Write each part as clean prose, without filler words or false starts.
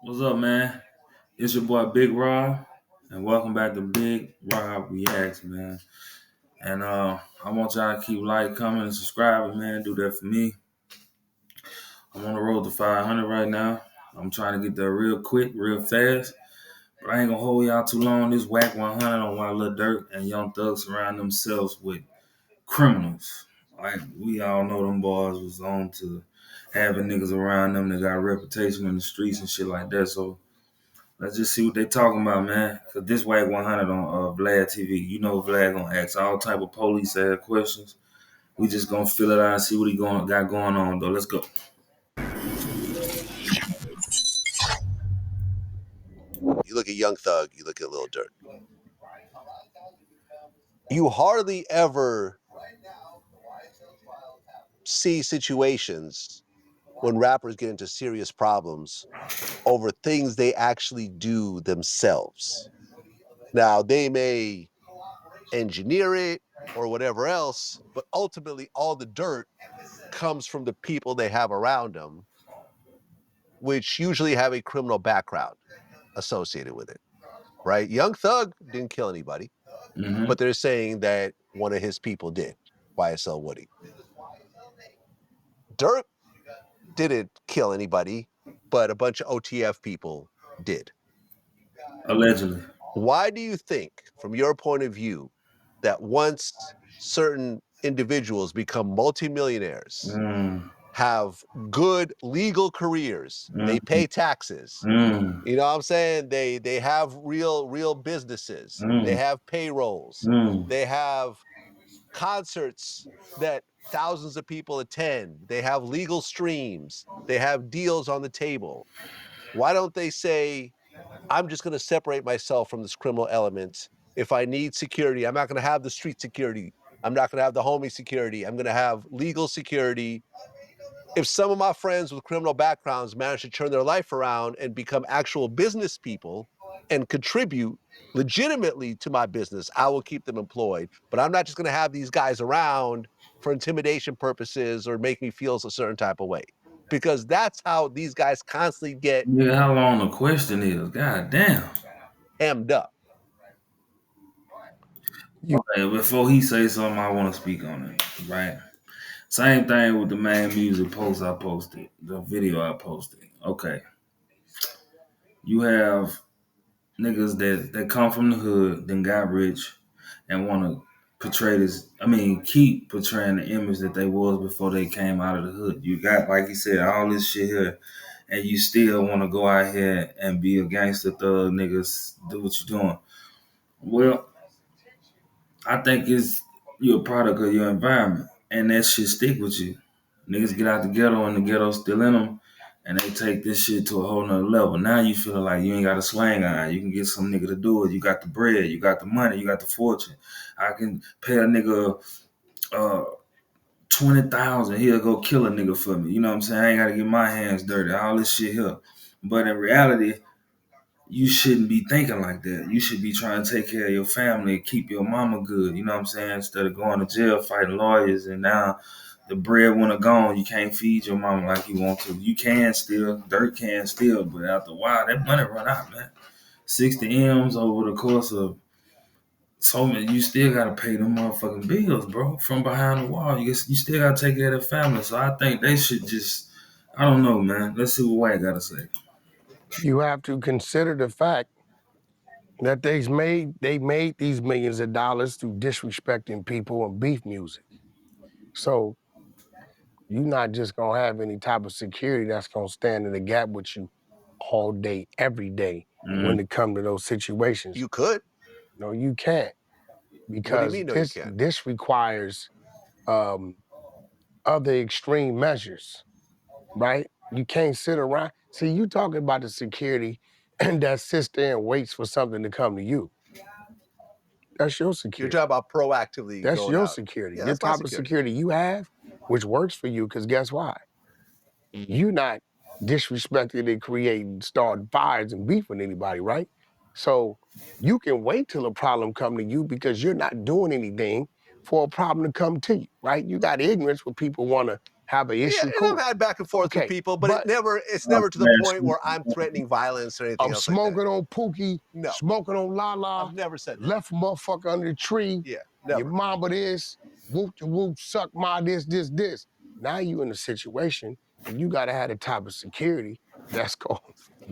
What's up, man? It's your boy Big Rob, and welcome back to Big Rob Reacts, man. And I want y'all to keep like, comment, and subscribing, man. Do that for me. I'm on the road to 500 right now. I'm trying to get there real quick, real fast. But I ain't gonna hold y'all too long. This Wack100 on why Lil Durk and Young Thug surround themselves with criminals. Like we all know, them boys was on to having niggas around them that got a reputation in the streets and shit like that. So let's just see what they talking about, man. Cause this Wack100 on Vlad TV, you know Vlad gonna ask all type of police ass questions. We just gonna fill it out and see what he got going on though. Let's go. You look at Young Thug, you look at Lil Durk. You hardly ever see situations when rappers get into serious problems over things they actually do themselves. Now, they may engineer it or whatever else, but ultimately all the dirt comes from the people they have around them, which usually have a criminal background associated with it, right? Young Thug didn't kill anybody, Mm-hmm. but they're saying that one of his people did, YSL Woody. Durk didn't kill anybody, but a bunch of OTF people did. Allegedly. Why do you think, from your point of view, that once certain individuals become multimillionaires, Mm. have good legal careers, they Mm. pay taxes, Mm. you know what I'm saying? They have real businesses, they Mm. have payrolls, Mm. they have concerts that thousands of people attend, they have legal streams, they have deals on the table. Why don't they say, I'm just going to separate myself from this criminal element? If I need security, I'm not going to have the street security, I'm not going to have the homie security, I'm going to have legal security. If some of my friends with criminal backgrounds manage to turn their life around and become actual business people and contribute legitimately to my business, I will keep them employed. But I'm not just going to have these guys around for intimidation purposes or make me feel a certain type of way. Because that's how these guys constantly get Yeah, how long the question is? God damn. hemmed up. Okay, before he say something, I want to speak on it. Right. Same thing with the main music post I posted, the video I posted. Okay, you have niggas that come from the hood, then got rich, and want to portray this. I mean, keep portraying the image that they was before they came out of the hood. You got, like you said, all this shit here, and you still want to go out here and be a gangster thug, niggas. Do what you're doing. Well, I think it's you're a product of your environment, and that shit stick with you. Niggas get out the ghetto, and the ghetto's still in them, and they take this shit to a whole nother level. Now you feel like you ain't got a swing on. You can get some nigga to do it. You got the bread, you got the money, you got the fortune. I can pay a nigga 20,000. He'll go kill a nigga for me. You know what I'm saying? I ain't got to get my hands dirty. All this shit here. But in reality, you shouldn't be thinking like that. You should be trying to take care of your family, keep your mama good. You know what I'm saying? Instead of going to jail, fighting lawyers, and now the breadwinner gone, you can't feed your mama like you want to. You can still, Dirt can still, but after a while, that money run out, man. 60 M's over the course of so many, you still gotta pay them motherfucking bills, bro. From behind the wall, you still gotta take care of the family. So I think they should just, I don't know, man. Let's see what White gotta say. You have to consider the fact that they made these millions of dollars through disrespecting people and beef music. So you're not just gonna have any type of security that's gonna stand in the gap with you all day, every day Mm-hmm. when it comes to those situations. You could. No, you can't, What do you because mean, no, you this can't? this requires um, other extreme measures, right? You can't sit around. See, you talking about the security that sits there and waits for something to come to you. That's your You're security. talking about proactively That's going your out. security. Yeah, Your that's my type of security. security you have, which works for you, because guess why? You're not disrespecting and creating, starting fires and beef with anybody, right? So you can wait till a problem come to you because you're not doing anything for a problem to come to you, right? You got ignorance where people want to have an Yeah, issue, and I've cool. had back and forth with Okay, people, but but it's never to the point where I'm Smash. threatening violence or anything I'm else like that. smoking on Pookie, No, smoking on Lala, I've never said that. left a motherfucker under the tree. Yeah, Your never. mama this, whoop de whoop, suck my this. Now you in a situation and you gotta have the type of security that's gonna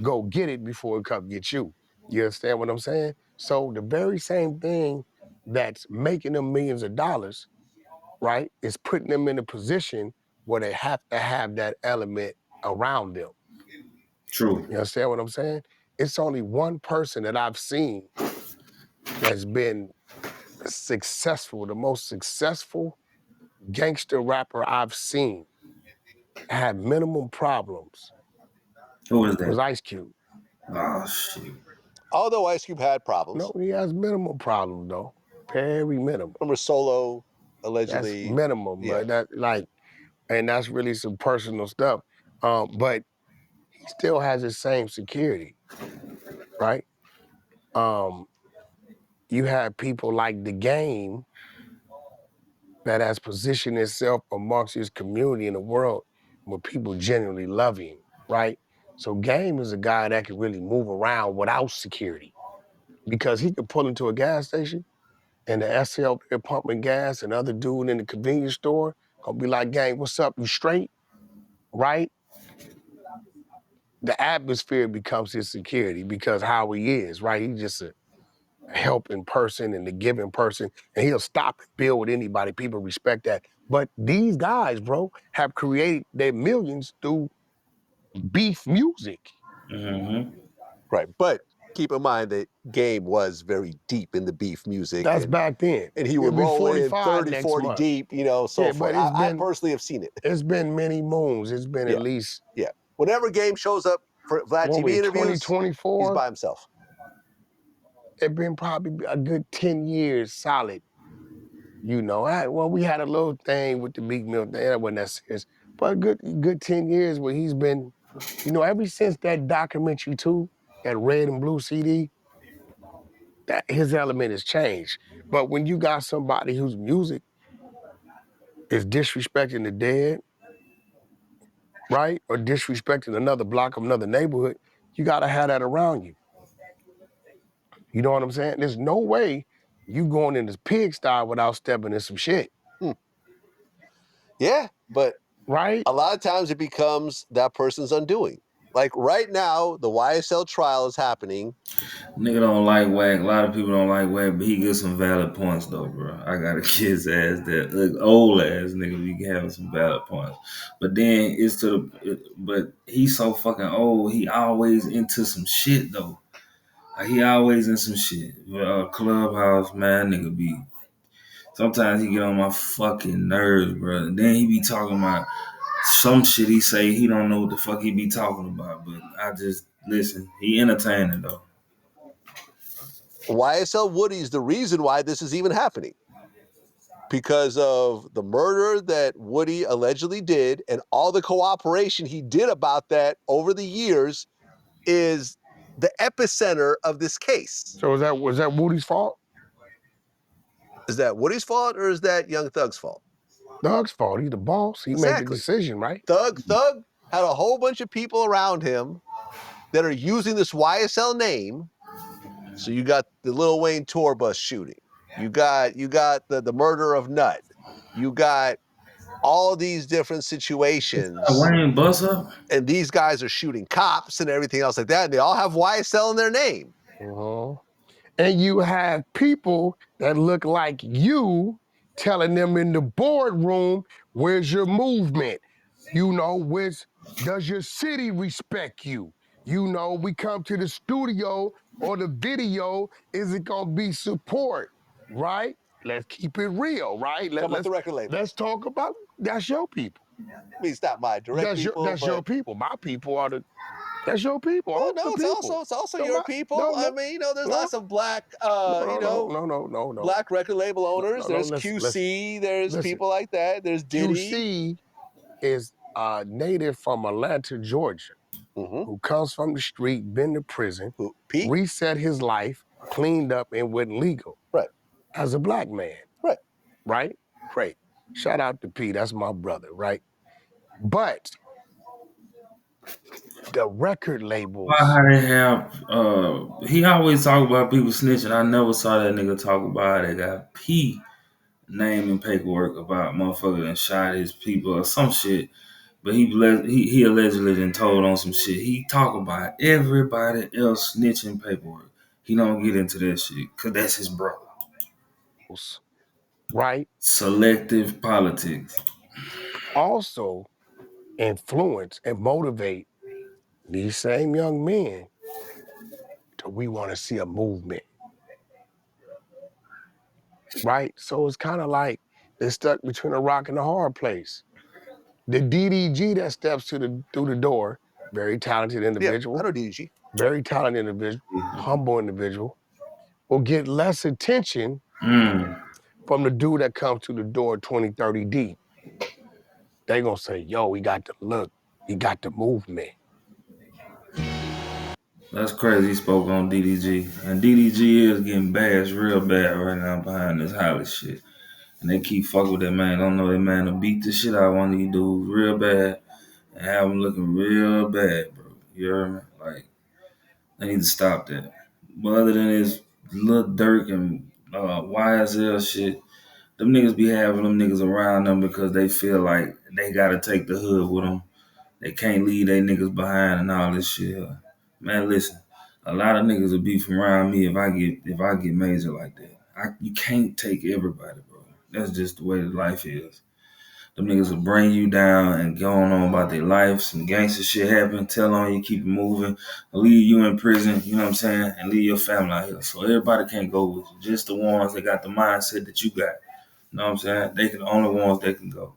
go get it before it come get you. You understand what I'm saying? So the very same thing that's making them millions of dollars, right, is putting them in a position where they have to have that element around them. True. You understand what I'm saying? It's only one person that I've seen that's been successful, the most successful gangster rapper I've seen, had minimum problems, Who is was that? Ice Cube. Oh shit. Although Ice Cube had problems. No, he has minimum problems though. Very minimum. Remember Solo That's allegedly? minimum, Yeah. but that like, and that's really some personal stuff. But he still has the same security, right? Um, you have people like The Game that has positioned itself amongst his community in the world where people genuinely love him, right? So Game is a guy that can really move around without security because he could pull into a gas station and the SL there pumping gas and other dude in the convenience store gonna be like, Game, what's up? You straight? Right? The atmosphere becomes his security because how he is, right? He's just a helping person and the giving person, and he'll stop and build with anybody. People respect that. But these guys, bro, have created their millions through beef music. Mm-hmm. Right. But keep in mind that Game was very deep in the beef music That's back then. and he He'll would be roll in 45 30, next 40 month. deep, so Yeah, forth. but I personally have seen it. it's been many moons. It's been Yeah. at least Yeah. Whenever Game shows up for Vlad what TV we interviews, he's 2024. by himself. It's been probably a good 10 years solid. Well, we had a little thing with the Meek Mill thing. That wasn't that serious. But a good 10 years where he's been, ever since that documentary too, that red and blue CD, that his element has changed. But when you got somebody whose music is disrespecting the dead, right? Or disrespecting another block of another neighborhood, you gotta have that around you. You know what I'm saying? There's no way you going in this pigsty without stepping in some shit, Yeah. But right? a lot of times it becomes that person's undoing. Like right now, the YSL trial is happening. Nigga don't like Wack. A lot of people don't like Wack, but he gets some valid points though, bro. I gotta kiss ass that old ass nigga be having some valid points. But then but he's so fucking old. He always into some shit though. Like he always in some shit. Clubhouse, man, nigga be. Sometimes he get on my fucking nerves, bro. And then he be talking about some shit he say he don't know what the fuck he be talking about. But I just listen. He entertaining though. YSL Woody is the reason why this is even happening. Because of the murder that Woody allegedly did and all the cooperation he did about that over the years is the epicenter of this case. So was that Woody's fault? Is that Woody's fault or is that Young Thug's fault? Doug's fault. He's the boss. He made the Exactly. decision, right? Thug had a whole bunch of people around him that are using this YSL name. So you got the Lil Wayne tour bus shooting. You got the murder of Nut. You got all these different situations, Wayne bust up. and these guys are shooting cops and everything else like that. And they all have YSL in their name. Uh-huh. And you have people that look like you telling them in the boardroom, where's your movement? Does your city respect you? We come to the studio or the video, is it gonna be support, right? Let's keep it real, right? Talking about the record Let's labels. talk about that's your people. I mean, it's not my direct people, That's your but people. My people are that's your people. well, All no, the people. it's also No, your people. no, I no, mean, there's no, lots of black, no. black record label owners. No, There's listen. QC. There's Listen. people like that. There's Diddy. QC is a native from Atlanta, Georgia, Mm-hmm. who comes from the street, been to prison, Who? Pete. reset his life, cleaned up, and went legal Right. as a black man, Right. right? Great. Shout out to Pete. That's my brother, right? But the record Why labels, how they have he always talk about people snitching. I never saw that nigga talk about it. They got P name and paperwork about motherfucker that shot his people or some shit. But he allegedly done told on some shit. He talk about everybody else snitching paperwork. He don't get into that shit because that's his brother. right, Selective politics. also influence and motivate these same young men to we want to see a movement, right? So it's kind of like they're stuck between a rock and a hard place. The DDG that steps through the door, very talented Yeah, I individual, know DDG. very talented individual, humble individual, will get less attention Mm, from the dude that comes to the door 20, 30 deep. They gonna say, yo, he got the look, he got the movement. that's crazy. He spoke on DDG, and DDG is getting bashed real bad right now behind this Hollis shit. And they keep fucking with that man. Don't know that man to beat the shit out of one of these dudes real bad and have him looking real bad, bro. You hear me? Like, they need to stop that. But other than this little Durk and YSL shit, them niggas be having them niggas around them because they feel like they gotta take the hood with them. They can't leave they niggas behind and all this shit. Man, listen, a lot of niggas will be from around me if I get major like that. You can't take everybody, bro. That's just the way the life is. Them niggas will bring you down and go on about their life. Some gangster shit happen, tell on you, keep it moving, leave you in prison, you know what I'm saying, and leave your family out here. So everybody can't go with you. Just the ones that got the mindset that you got. You know what I'm saying? They can the only ones that can go.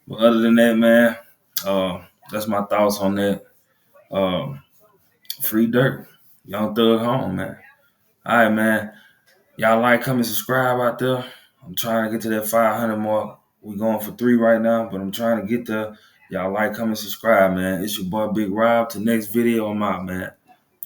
But other than that, man, that's my thoughts on that. Um, Free Durk, Young Thug home, man. All right, man. Y'all like, comment, subscribe out there. I'm trying to get to that 500 mark. We going for 3 right now, but I'm trying to get there. Y'all like, comment, subscribe, man. It's your boy Big Rob. Till next video, I'm out, man.